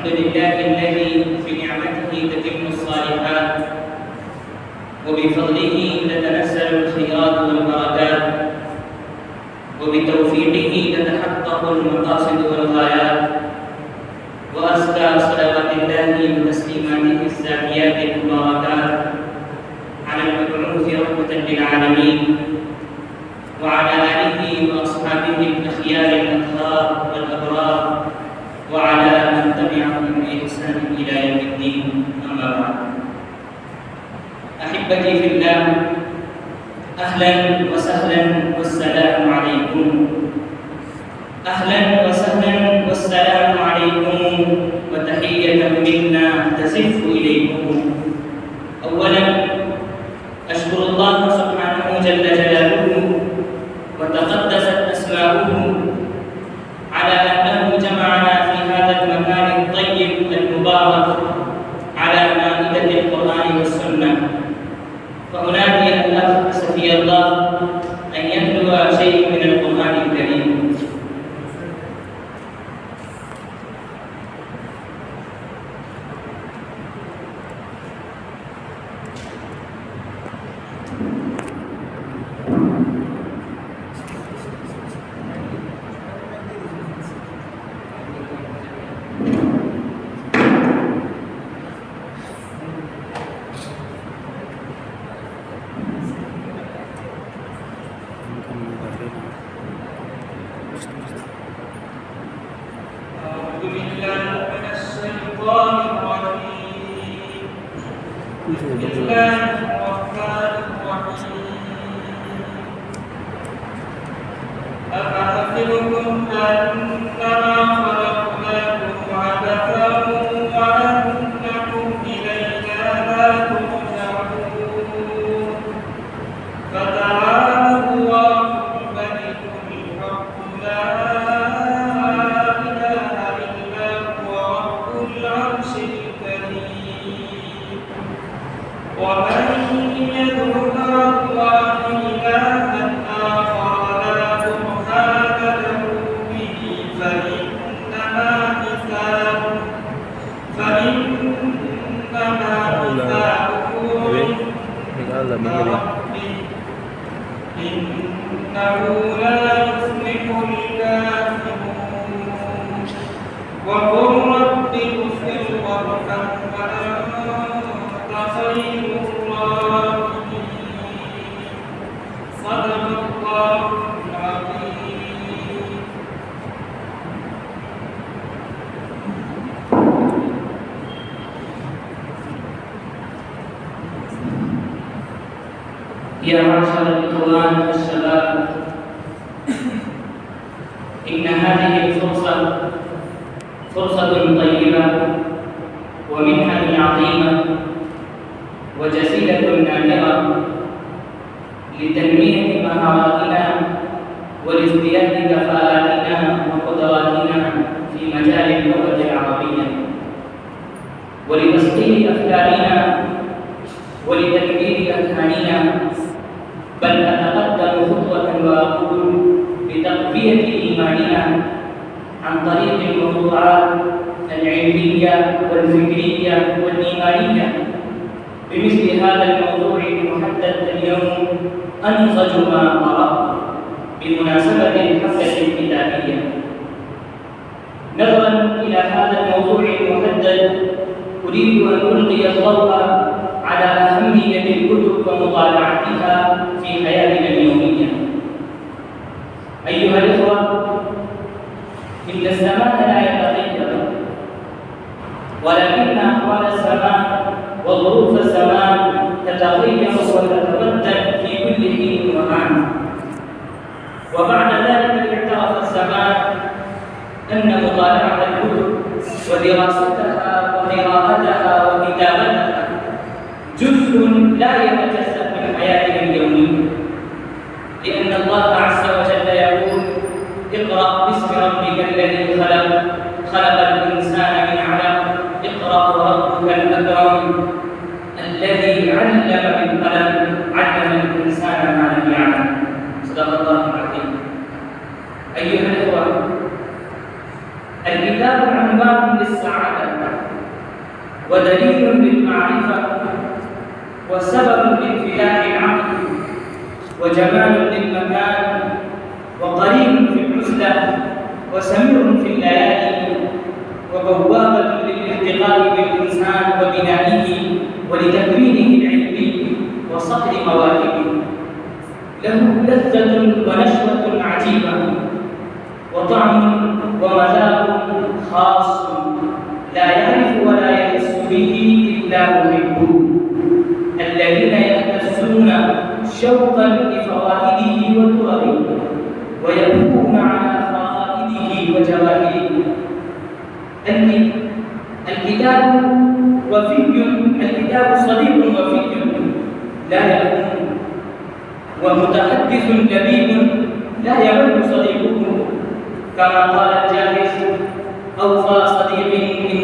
الحمد لله الذي بنعمته تتم الصالحات وبفضله تتنزل الخيرات والبركات وبتوفيقه تتحقق المقاصد والغايات وأزكى صلوات الله وتسليماته الزاكيات المباركات على المبعوث رحمة للعالمين وعلى آله وأصحابه الأخيار الأطهار والأبرار وعلى من تبعهم بإحسان إلى يوم الدين. أما بعد، أحبتي في الله، أهلا وسهلا والسلام عليكم. أهلا وسهلا والسلام عليكم وتحية منا تزف إليكم. أولا أشكر الله سبحانه جل جلاله وتقدست أسماؤه على أنه جمعنا في هذا المكان الطيب المبارك على مائدة القرآن والسنة، فأنادي الأخ سفي الله أن يتلو شيء من القرآن الكريم. يا معشر الإخوان والشباب، إن هذه الفرصة فرصة طيبة ومنحة عظيمة وجزيلة نادرة لتنمية مهاراتنا ولازدياد كفاءاتنا وقدراتنا في مجال اللغة العربية ولتسطير أفكارنا ولتكبير أذهاننا، بل أتقدم خطوة وأقول بتقوية إيماننا عن طريق الموضوعات العلمية والفكرية والإيمانية. بمثل هذا الموضوع المحدد اليوم أنصج ما قرأت بمناسبة الحفلة الكتابية. نظرا إلى هذا الموضوع المحدد أريد أن ألقي الضوء على أهمية الكتب ومطالعتها في حياتنا اليومية. أيها الإخوة، إن الزمان لا يتغير، ولكن أحوال الزمان وظروف الزمان تتغير وتتبدل في كل حين وآن. وبعد ذلك اعترف الزمان أن مطالعة الكتب ودراستها وقراءتها وكتابتها جزء لا يتجزأ من حياتنا اليومية، لأن الله عز وجل يقول: اقرأ باسم ربك الذي خلق الإنسان من علق، اقرأ وربك الأكرم الذي علم بالقلم علم الإنسان ما لم يعلم. صدق الله العظيم. أيها الإخوة، الكتاب عنوان للسعادة ودليل للمعرفة وسبب لانفتاح العقل وجمال للمكان وقريب في العزلة وسمير في الليالي وبوابة للارتقاء بالإنسان وبنائه ولتكوينه العلمي وصقل مواهبه. له لذة ونشوة عجيبة وطعم ومذاق خاص لا يعرف ولا يحس به إلا محبوه الذين يهتزون شوقا لفوائده وتربه ويبكون على فرائده وجواهره. الكتاب صديق وفي لا يأمن ومتحدث لبيب لا يمل صديقه كما قال الجاهز أوفى صديق إن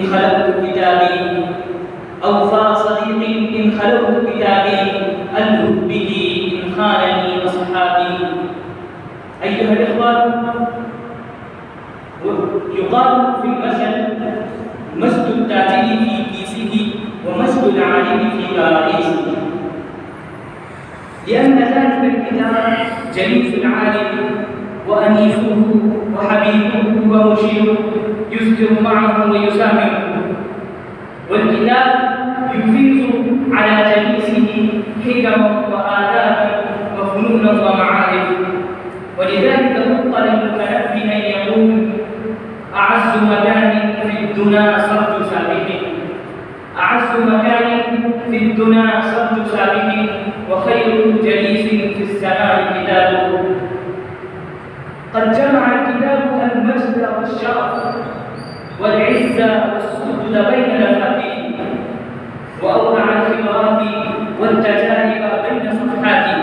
خلقت كتابي ألهب به إن خانني وصحابي. أيها الإخوة، يقال في المثل مجد التاجر في كيسه ومجد العالم في كرائسه، لأن ذلك الكتاب جليس العالم وأنيسه وحبيبه ومشيره يسكر معه ويسامره، والكتاب يفيض على جليسه حكما وآدابا وفنونا ومعارف. ولذلك فضل المتنبي أن يقول أعز مكان في الدنا سرج سابق وخير جليس في السماء كتابه. قد جمع الكتاب المجد والشرف والعزة والسجود بين الفاتحين وأودع الخبرات والتجارب بين صفحاته،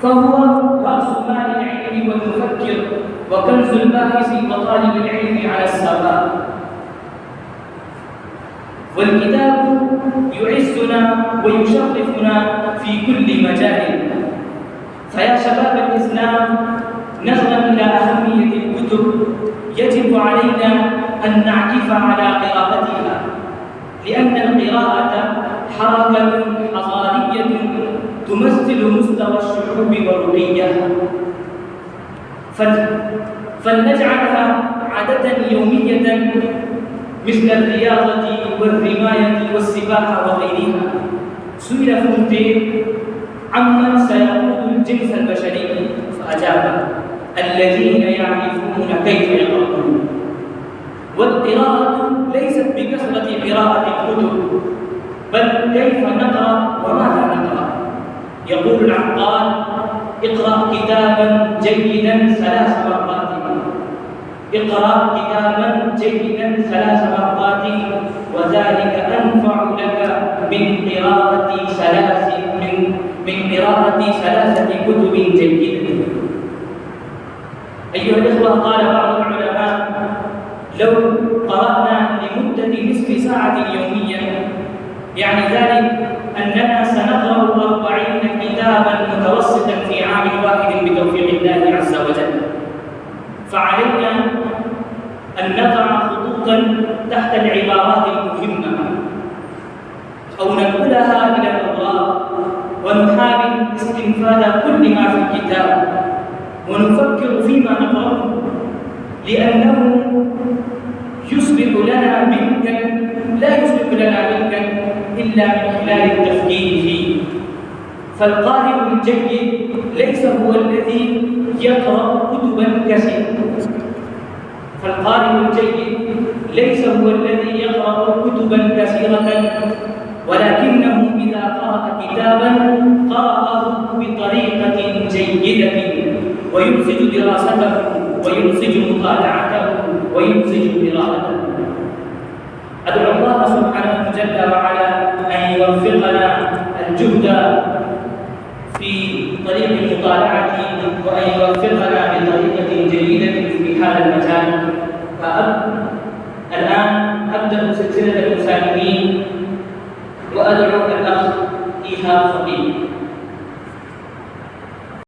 فهو رأس مال العلم والمفكر وكنز الباحث وطالب العلم على السواء. والكتاب يعزنا ويشرفنا في كل مجال. فيا شباب الإسلام، نظرا إلى أهمية الكتب يجب علينا أن نعكف على قراءتها، لأن القراءة حركة حضارية تمثل مستوى الشعوب ورقيها، فلنجعلها عادة يومية مثل الرياضة والرماية والسباحة وغيرها. سئل فولتير عمن سيقود الجنس البشري فأجاب: الذين يعرفون كيف يقرؤون. والقراءة ليست بكثرة قراءة الكتب، بل كيف نقرأ وماذا نقرأ. يقول العقاد: اقرأ كتابا جيدا 3 مرات، اقرأ كتابا جيدا 3 مرات، وذلك أنفع لك من قراءة 3 كتب جيدة. أيها الإخوة، قال بعض العلماء: لو قرأنا لمدة نصف ساعة يوميا، يعني ذلك أننا سنقرأ 40 كتابا متوسطا في عام واحد بتوفيق الله عز وجل. فعلينا أن نضع خطوطا تحت العبارات المهمة أو ننقلها إلى الأوراق ونحاول استنفاذ كل ما في الكتاب ونفكر فيما نقرأه، لأنه يصبح لنا ملكا لا يصبح لنا ملكا إلا من خلال التفكير فيه. فالقارئ الجيد ليس هو الذي يقرأ كتبا كثيرة، ولكنه إذا قرأ كتابا قرأه بطريقة جيدة ويمسج دراسته ويمسج مطالعته ويمسج قراءته. أدعو الله سبحانه جل وعلا أن يوفقنا الجهد في طريق المطالعة وأن يوفقنا بطريقة جيدة في هذا المجال. الآن أبدأ سلسلة المسالمين وأدعو الأخ إيهاب فقيه.